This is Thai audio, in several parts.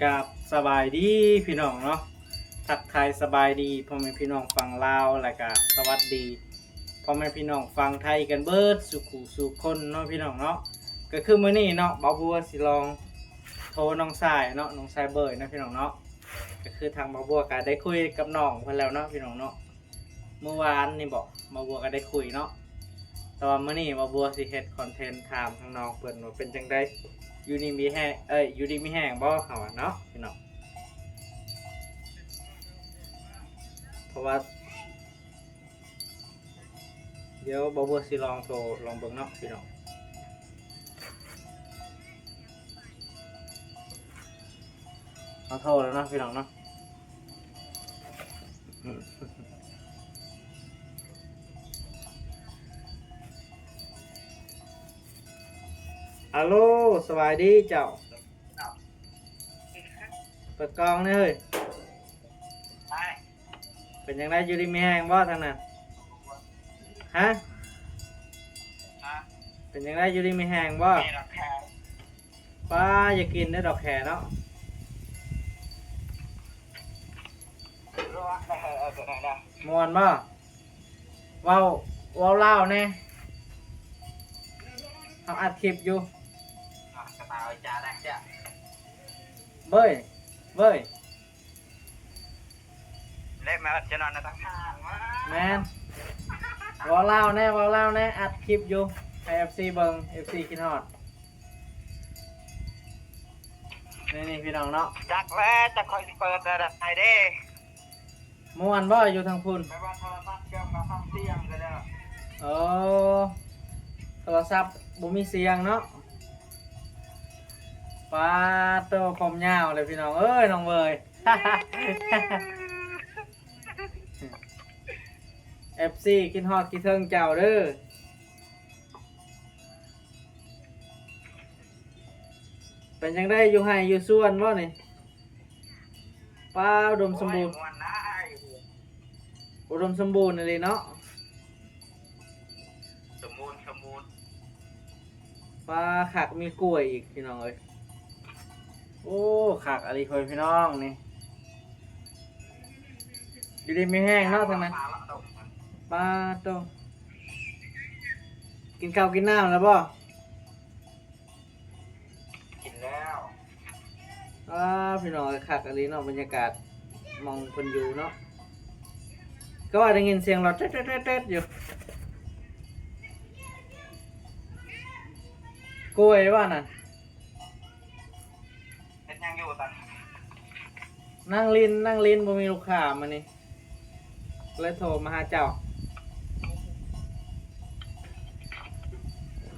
กับสบายดีพี่น้องเนาะทักทายสบายดีพ่อแม่พี่น้องฟังลาวแล้วก็สวัสดีพ่อแม่พี่น้องฟังไทยกันเบิดสุขุสุคนเนาะพี่น้องเนาะก็คือมื้อนี้เนาะบ่าวบัวสิลองโทรน้องชายเนาะน้องชายเบิร์ดนะพี่น้องเนาะก็คือทางบ่าวบัวก็ได้คุยกับน้องเพิ่นแล้วเนาะพี่น้องเนาะเมื่อวานนี่บอกบ่าวบัวก็ได้คุยเนาะแต่ว่ามื้อนี้บ่าวบัวสิเฮ็ดคอนเทนต์ถามทางน้องเพิ่นว่าเป็นจังได๋อยู่ดีมีแห้งอยู่ดีมีแห้งบ่เฮาเนาะพี่น้องเพราะว่าเดี๋ยวบ่าวบัวสิลองโทรลองเบิ่งเนาะพี่น้องเอาโทรแล้วเนาะพี่น้องเนาะฮัลโหลสวัสดีเจ้าเปิดกล้องนี่เฮ้ยเป็นยังไงอยู่ดีมีแห้งบ่ทางนั้นฮะเป็นยังไงอยู่ดีมีแห้งบ่ป้าอย่ากินได้ดอกแคเนาะมวนบ่เว้าเล่าแน่ทำอัดคลิปอยู่เบ้ยเล่นมาจะนอนในทางข้างวะแมนเว้าเล่าแน่อัดคลิปอยู่ให้ FC เบิ่ง FC คิดฮอดนี่พี่น้องเนาะจักแล้วจะคอยเปิดระดับไหนเด้ ม่วนบ่อยู่ทางพุ่นไม่ว่าโทรศัพท์เครื่องมาฟังเสียงก็ได้โอ้โทรศัพท์บ่มีเสียงเนาะป้าโตผมยาวเลยพี่น้องเอ้ยน้องเว้ย FC คิดฮอดคิดถึงเจ้าเด้อเป็นจังได๋อยู่ให้อยู่ส่วนบ่นี่ป้าอุดมสมบูรณ์อุดมสมบูรณ์เลยเนาะสมบูรณ์ปลาขักมีกล้วยอีกพี่น้องเอ้ยโอ้ขักอะไรคอยพี่น้องนี่อยู่ดีไม่แห้งเนาะทางนั้นปลาโตกินข้าวกินน้ำแล้วบ่กินแล้วพี่น้องขักอะไรเนาะบรรยากาศมองคนอยู่เนาะก็ว่าได้ยินเสียงรถเต๊ดอยู่กล้วยว่านั่นเป็นยังอยู่ตันนั่งลินบ่มีลูกค้ามานี่เลยโทรมาหาเจ้า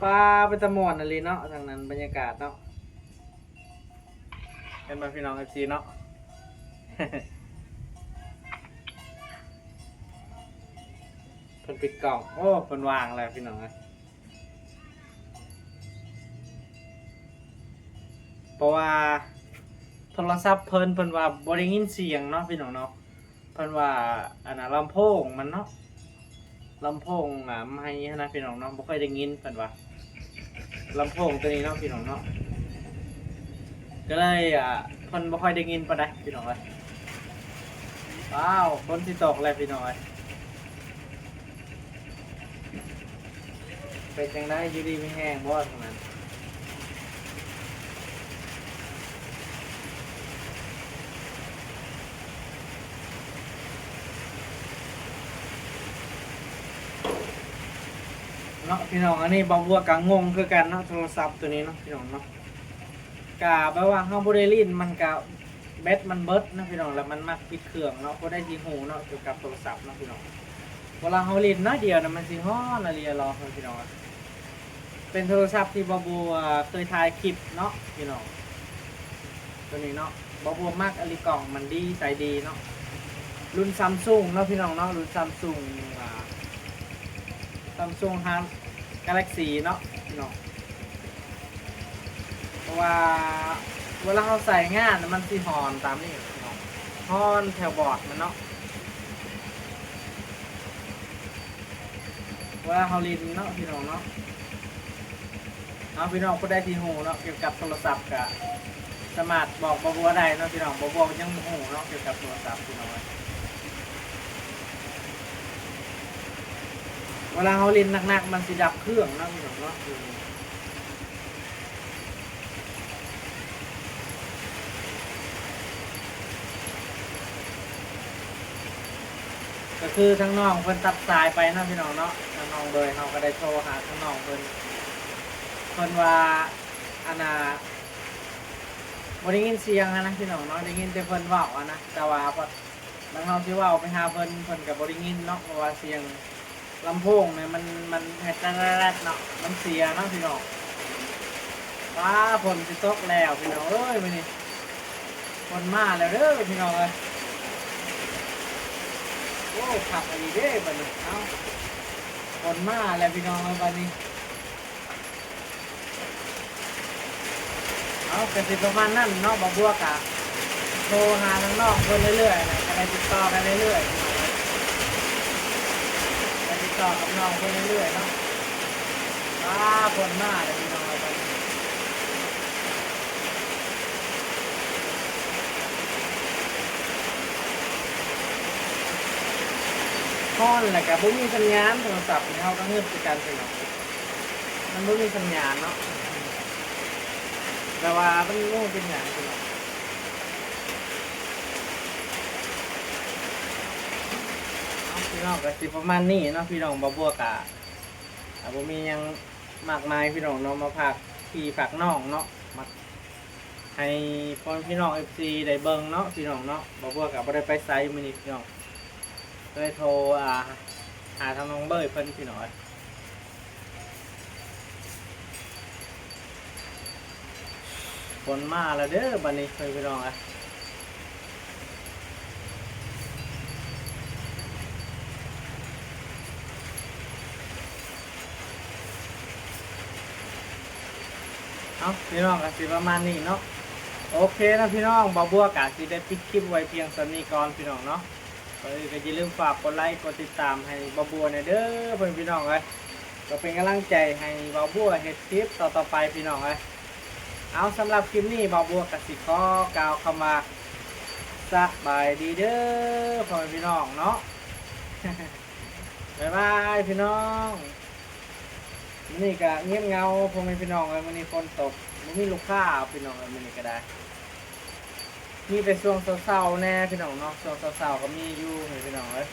ปลาไปตะมวนอะไรเนาะทางนั้นบรรยากาศเนาะเป็นมาพี่น้อง FC เนาะ เพิ่นปิดกล่องโอ้เพิ่นวางแล้วพี่น้องเพราะว่าโทรศัพท์เพิ่นว่าบ่ได้ยินเสียงเนาะพี่น้องเนาะเพิ่นว่าอันน่ะลำโพงมันเนาะลำโพงไมค์นะพี่น้องเนาะบ่ค่อยได้ยินเพิ่นว่าลำโพงตัวนี้เนาะพี่น้องเนาะก็เลยเพิ่นบ่ค่อยได้ยินปานใดพี่น้องเอ้ยว้าวฝนสิตกแล้วพี่น้องเอ้ยเป็นจังได๋อยู่ดีมีแห้งบ่ทั้งนั้นเนาะพี่น้องอันนี้บ่บัวก็งงคือกันเนาะโทรศัพท์ตัวนี้เนาะพี่น้องเนาะกะแปลว่าเฮาบ่ได้ลิ้นมันก็แบตมันเบิดนะพี่น้องแล้วมันมักปิดเครื่องเนาะบ่ได้สิฮู้เนาะเกี่ยวกับโทรศัพท์เนาะพี่น้องเวลาเฮาลิ้นน้อยเดียวน่ะมันสิฮ้อนละเลียรอพี่น้องเป็นโทรศัพท์ที่บ่บัวเคยถ่ายคลิปเนาะพี่น้องตัวนี้เนาะบ่บัวมักอลิกล่องมันดีใส่ดีเนาะรุ่น Samsung เนาะพี่น้องเนาะรุ่น Samsung Samsung Galaxy เนาะพี่น้องเพราะว่าเวลาเราใส่งานมันสิฮอนตามนี่พี่น้องฮอนแถวบอร์ดมันเนาะเวลาเราลินเนาะพี่น้องเนาะเอาพี่น้องก็ได้ที่หูเนาะเกี่ยวกับโทรศัพท์กะ สามารถบอกบ่บัวได้เนาะพี่น้องบ่บัวยังบ่ฮู้เนาะเกี่ยวกับโทรศัพท์พี่น้องเวลาเขาเล่นหนักๆมันสิดับเครื่องเนาะพี่น้องเนาะก็คือทั้งน้องเพิ่นตัดสายไปเนาะพี่น้องเนาะทั้งน้องโดยเขาก็ได้โทรหาทั้งน้องเพิ่นว่าอันน่ะบ่ได้ยินเสียงนะพี่น้องเนาะได้ยินแต่เพิ่นเว้าอะนะแต่ว่าพอบางเฮาสิเว้าไปหาเพิ่นก็บ่ได้ยินเนาะเพราะว่าเสียงลำโพงเนี่ยมันเฮ็ดแรดๆเนาะมันเสียเนาะพี่น้องว้าฝนสิตกแล้วพี่น้องเอ้ยมื้อนี้ฝนมาแล้วเด้อพี่น้องเอ้ยโอ้ขับอันนี้เด้บัดนี้เอ้าฝนมาแล้วพี่น้องเอ้ยบัดนี้เอาก็สิประมาณนั้นเนาะบ่บัวกะโทรหาทางน้องเพิ่นเรื่อยๆนะก็ได้ติดต่อกันเรื่อยๆได้ติดต่อกับน้องเพิ่นเรื่อยๆเนาะว้าฝนมาแล้วพี่น้องเอ้ยบัดนี้ฮ้อนแหละกับบ่มีสัญญาณโทรศัพท์นี่เฮาก็เงิบคือกันพี่น้องมันบ่มีสัญญาณเนาะแต่ว่ามันโง่เป็นหยังพี่น้องเอาพี่น้องก็สิประมาณนี้เนาะพี่น้องบ่บัวกะบ่มีหยังมากมายพี่น้องเนาะมาฝากพี่ฝากน้องเนาะมาให้พ่อพี่น้อง FC ได้เบิ่งเนาะพี่น้องเนาะบ่บัวกะบ่ได้ไปไสมื้อนี้พี่น้องเลยโทรหาทางน้องเบ้ยเพิ่นพี่น้อยฝนมาแล้วเด้อบัดนี้เพิ่นพี่น้องเอาพี่น้องก็สิประมาณนี้เนาะโอเคนะพี่น้องบ่บัวกะสิได้ปิดคลิปไว้เพียงเท่านี้ก่อนพี่น้องเนาะก็อย่าลืมฝากกดไลค์กดติดตามให้บ่บัวหน่อยเด้อเพิ่นพี่น้องเอ้ยก็เป็นกำลังใจให้บ่บัวเฮ็ดคลิปต่อๆไปพี่น้องเอ้ยเอาสำหรับคลิปนี้บ่บัวกะสิขอกล่าวคำว่าสบายดีเด้อพ่อแม่พี่น้องเนาะ บ๊ายบายพี่น้องมื้อนี้ก็เงียบเงาพ่อแม่พี่น้องเอ้ยมื้อนี้ฝนตกบ่มีลูกค้าพี่น้องเอ้ยมื้อนี้ก็ได้มีแต่ช่วงเช้าๆแน่พี่น้องเนาะช่วงเช้าๆก็มีอยู่ให้พี่น้องเอ้ย